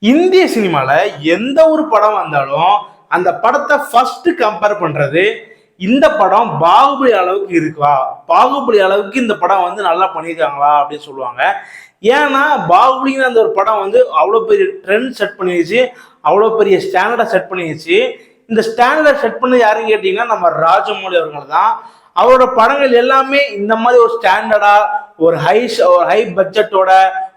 இந்திய சினிமால எந்த ஒரு படம் வந்தாலும் அந்த படத்தை ஃபர்ஸ்ட் கம்பேர் பண்றது இந்த படம் பாகுபலி அளவுக்கு இருக்கா, பாகுபலி அளவுக்கு இந்த படம் வந்து நல்லா பண்ணியிருக்காங்களா அப்படின்னு சொல்லுவாங்க. ஏன்னா பாகுபலிங்கிற அந்த ஒரு படம் வந்து அவ்வளோ பெரிய ட்ரெண்ட் செட் பண்ணிடுச்சு, அவ்வளோ பெரிய ஸ்டாண்டர்டை செட் பண்ணிடுச்சு. இந்த ஸ்டாண்டர்டை செட் பண்ணி யாருன்னு கேட்டீங்கன்னா நம்ம ராஜமௌழி அவர்கள் தான். அவரோட படங்கள் எல்லாமே இந்த மாதிரி ஒரு ஸ்டாண்டர்டா ஒரு ஹை பட்ஜெட்டோட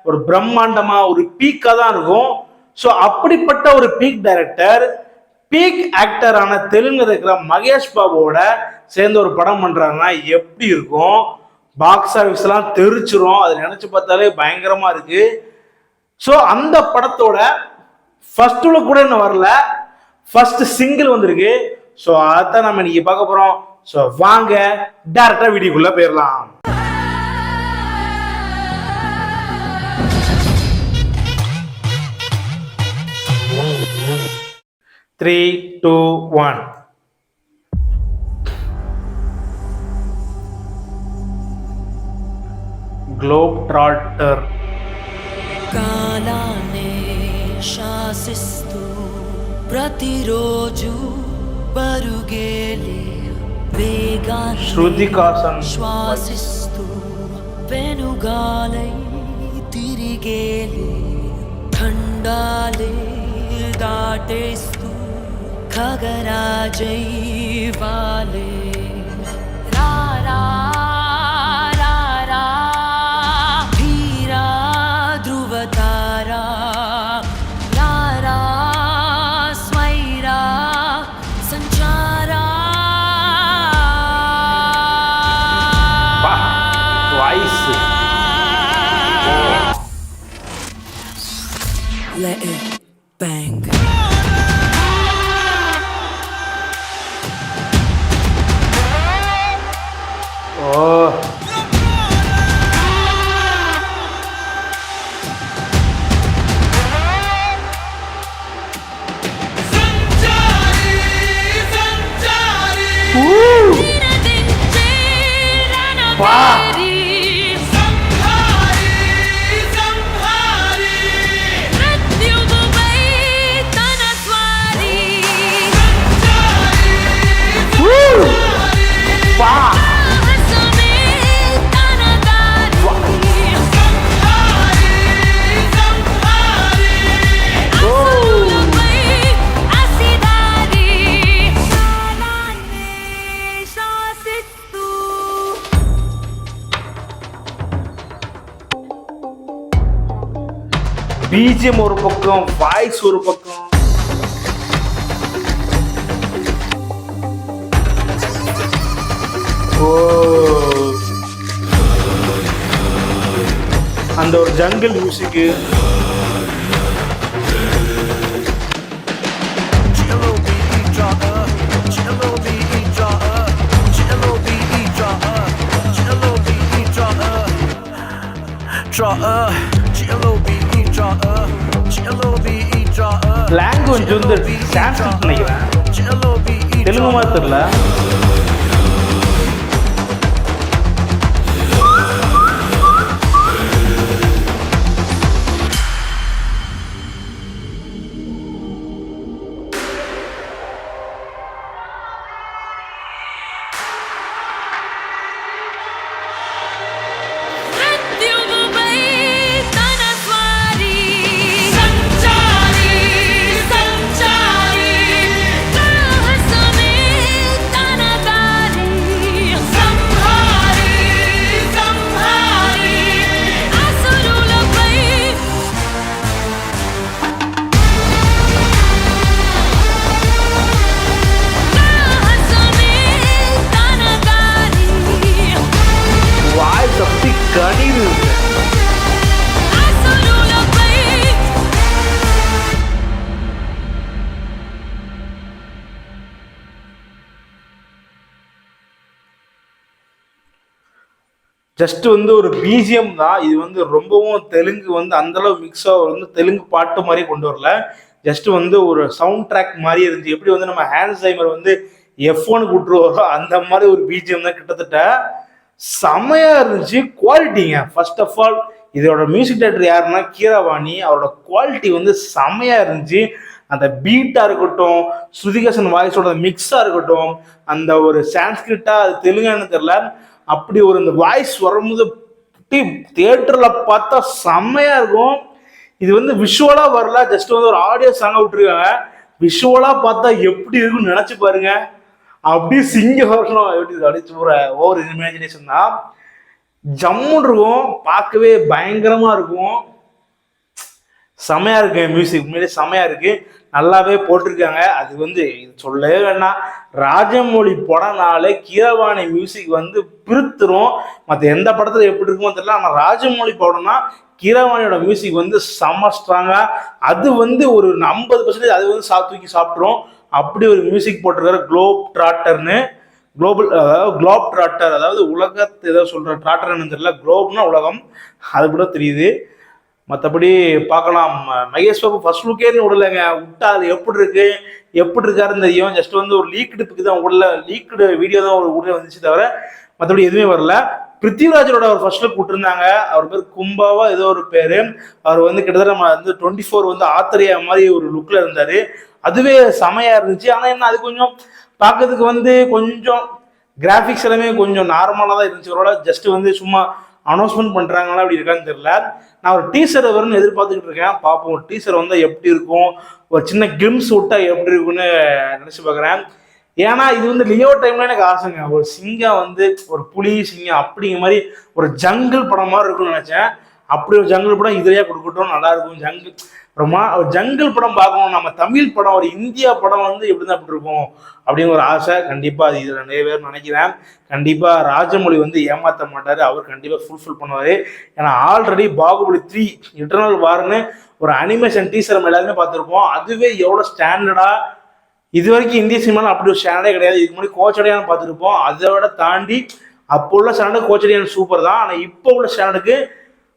ஒரு பிரம்மாண்டமா ஒரு பீக்கா தான் இருக்கும். ஸோ அப்படிப்பட்ட ஒரு பீக் டைரக்டர் பீக் ஆக்டரான தெலுங்கு இருக்கிற மகேஷ் பாபுவோட சேர்ந்து ஒரு படம் பண்றாங்கன்னா எப்படி இருக்கும்? பாக்ஸ் ஆஃபீஸ் எல்லாம் தெரிச்சிரும். அதை நினைச்சு பார்த்தாலே பயங்கரமா இருக்கு. ஸோ அந்த படத்தோட ஃபர்ஸ்ட் லுக் கூட இன்னும் வரல, ஃபர்ஸ்ட் சிங்கிள் வந்திருக்கு. ஸோ அதான் நம்ம இன்னைக்கு பார்க்க போறோம். ஸோ வாங்க டைரக்டா வீடியோக்குள்ள போயிடலாம். Three, two, one. Globetrotter. కాలానే శాసిస్తూ ప్రతిరోజు పరుగేలే వేగాన్ని శృతిహాసన్ శ్వాసిస్తూ వెనుగాలై తిరిగేలే ఖండాలే దాటేస్తూ खगराजै वाले रा रा रा रा धीरा ध्रुव तारा रा रा स्वैरा संचारा voice let it bang. BGM ஒரு பக்கம், வாய்ஸ் ஒரு பக்கம். அந்த ஒரு ஜங்கிள் மியூசிக்கு லாங்குவேஜ் வந்து சான்ஸ்கிரிட் நினைக்கிறேன், தெலுங்கு மாதிரி தெரியல. ஜஸ்ட் வந்து ஒரு பிஜிஎம் தான் இது, வந்து ரொம்பவும் தெலுங்கு வந்து அந்த அளவு மிக்ஸாக வந்து தெலுங்கு பாட்டு மாதிரி கொண்டு வரல. ஜஸ்ட் வந்து ஒரு சவுண்ட் ட்ராக் மாதிரி இருந்துச்சு. எப்படி வந்து நம்ம ஹேண்ட்ஸைமர் வந்து F1 கூட்டுருவோம் அந்த மாதிரி ஒரு பிஜிஎம் தான். கிட்டத்தட்ட செமையா இருந்துச்சு. குவாலிட்டிங்க, ஃபர்ஸ்ட் ஆஃப் ஆல் இதோட மியூசிக் டைரக்டர் யாருன்னா கீரவாணி. அவரோட குவாலிட்டி வந்து செமையா இருந்துச்சு. அந்த பீட்டா இருக்கட்டும், ஸ்ருதிகாசன் வாய்ஸோட மிக்ஸா இருக்கட்டும், அந்த ஒரு சான்ஸ்கிரிட்டா அது தெலுங்கான்னு தெரியல, அப்படி ஒரு இந்த வாய்ஸ் வரும்போது தியேட்டர்ல பார்த்தா செம்மையா இருக்கும். இது வந்து விஷுவலா வரல, ஜஸ்ட் வந்து ஒரு ஆடியோ சாங்கா விட்டுருக்காங்க. விஷுவலா பார்த்தா எப்படி இருக்குன்னு நினைச்சு பாருங்க. அப்படியே சிங்க வரணும் எப்படி அடிச்சு போற ஓவர் இமேஜினேஷன் தான். ஜம்முன்னு இருக்கும், பார்க்கவே பயங்கரமா இருக்கும். செமையா இருக்கு மியூசிக், உண்மையிலே செமையா இருக்கு, நல்லாவே போட்டிருக்காங்க. அது வந்து இது சொல்லவே வேண்டாம், ராஜமௌழி படம்னாலே கீரவாணி மியூசிக் வந்து பிரித்துரும். மற்ற எந்த படத்துல எப்படி இருக்குமோ தெரியல, ஆனால் ராஜமௌழி படம்னா கீரவாணியோட மியூசிக் வந்து செம்ம ஸ்ட்ராங்கா, அது வந்து ஒரு 50% அது வந்து தூக்கி சாப்பிட்ரும். அப்படி ஒரு மியூசிக் போட்டிருக்காரு. குளோப் ட்ராட்டர்னு, குளோப் ட்ராட்டர், அதாவது உலகத்தை ஏதோ சொல்ற ட்ராட்டர்னு தெரியல, குளோப்னா உலகம், அது கூட தெரியுது. மற்றபடி பார்க்கலாம். மகேஷ் பாபு ஃபர்ஸ்ட் லுக்கேன்னு விடலைங்க, விட்டா அது எப்படி இருக்காருன்னு தெரியும். ஜஸ்ட் வந்து ஒரு லீக்டுக்கு தான் உள்ள, லீக்டு வீடியோ தான் ஒரு உடனே வந்துச்சு தவிர மற்றபடி எதுவுமே வரல. பிருத்திவிராஜோட அவர் ஃபர்ஸ்ட் லுக் விட்டுருந்தாங்க. அவர் பேர் கும்பாவா ஏதோ ஒரு பேரு. அவர் வந்து கிட்டத்தட்ட நம்ம வந்து 24 வந்து ஆத்திரையா மாதிரி ஒரு லுக்ல இருந்தாரு. அதுவே செமையா இருந்துச்சு. ஆனா என்ன, அது கொஞ்சம் பார்க்கறதுக்கு வந்து கொஞ்சம் கிராஃபிக்ஸ் எல்லாமே கொஞ்சம் நார்மலாக தான் இருந்துச்சு. ஒருவேளை ஜஸ்ட் வந்து சும்மா அனௌன்ஸ்மெண்ட் பண்றாங்களா அப்படி இருக்கான்னு தெரியல. நான் ஒரு டீசர் வரும்னு எதிர்பார்த்துக்கிட்டு இருக்கேன். பார்ப்போம் டீசர் வந்தா எப்படி இருக்கும், ஒரு சின்ன கிளிம்ஸ் விட்டா எப்படி இருக்குன்னு நினைச்சு பார்க்குறேன். ஏன்னா இது வந்து லியோ டைம்ல எனக்கு ஆசைங்க, ஒரு சிங்கம் வந்து ஒரு புலி சிங்கம் அப்படிங்கிற மாதிரி ஒரு ஜங்கிள் படம் மாதிரி இருக்கும்னு நினைச்சேன். அப்படி ஒரு ஜங்கிள் படம் இதுலயே கொடுக்கட்டும், நல்லா இருக்கும். ஜங்கிள் ஒரு ஜங்கிள் படம் பார்க்கணும். நம்ம தமிழ் படம், ஒரு இந்தியா படம் வந்து எப்படிதான் அப்படி இருக்கும் அப்படின்னு ஒரு ஆசை. கண்டிப்பா அது இதுல நிறைய பேர் நினைக்கிறேன். கண்டிப்பா ராஜமௌழி வந்து ஏமாற்ற மாட்டாரு, அவர் கண்டிப்பா ஃபுல்ஃபில் பண்ணுவாரு. ஏன்னா ஆல்ரெடி பாகுபலி 3 இட்டர்னல் வார்னு ஒரு அனிமேஷன் டீசர் நம்ம எல்லாருமே பார்த்துருப்போம். அதுவே எவ்வளவு ஸ்டாண்டர்டா, இது வரைக்கும் இந்திய சினிமாவில் அப்படி ஒரு ஸ்டாண்டர்டே கிடையாது. இதுக்கு முன்னாடி கோச்சடையான்னு பார்த்துருப்போம், அதோட தாண்டி அப்போ உள்ள ஸ்டாண்டர்டு கோச்சடையான் சூப்பர் தான். ஆனால் இப்போ உள்ள ஸ்டாண்டர்டுக்கு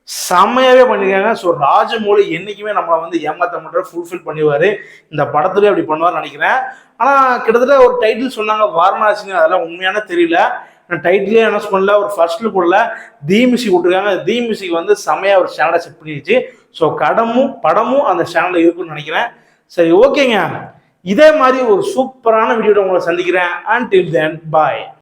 செம்மையாவே பண்ணிருக்காங்க. ஸோ ராஜமௌழி என்னைக்குமே நம்மளை வந்து ஏமாற்ற மாட்டார், ஃபுல்ஃபில் பண்ணிடுவாரு. இந்த படத்துலேயே அப்படி பண்ணுவார்னு நினைக்கிறேன். ஆனால் கிட்டத்தட்ட ஒரு டைட்டில் சொன்னாங்க வாரணாசின்னு, அதெல்லாம் உண்மையான தெரியல. டைட்டிலே அனௌன்ஸ் பண்ணல, ஒரு ஃபர்ஸ்ட் லுக் உள்ள தி மியூசிக் விட்டுருக்காங்க. தி மியூசிக் வந்து செம்மையா ஒரு ஸ்டாண்டர்டை செட் பண்ணிடுச்சு. ஸோ படமும் அந்த ஸ்டாண்டர்டில் இருக்குன்னு நினைக்கிறேன். சரி, ஓகேங்க, இதே மாதிரி ஒரு சூப்பரான வீடியோட உங்களை சந்திக்கிறேன். Until then, bye.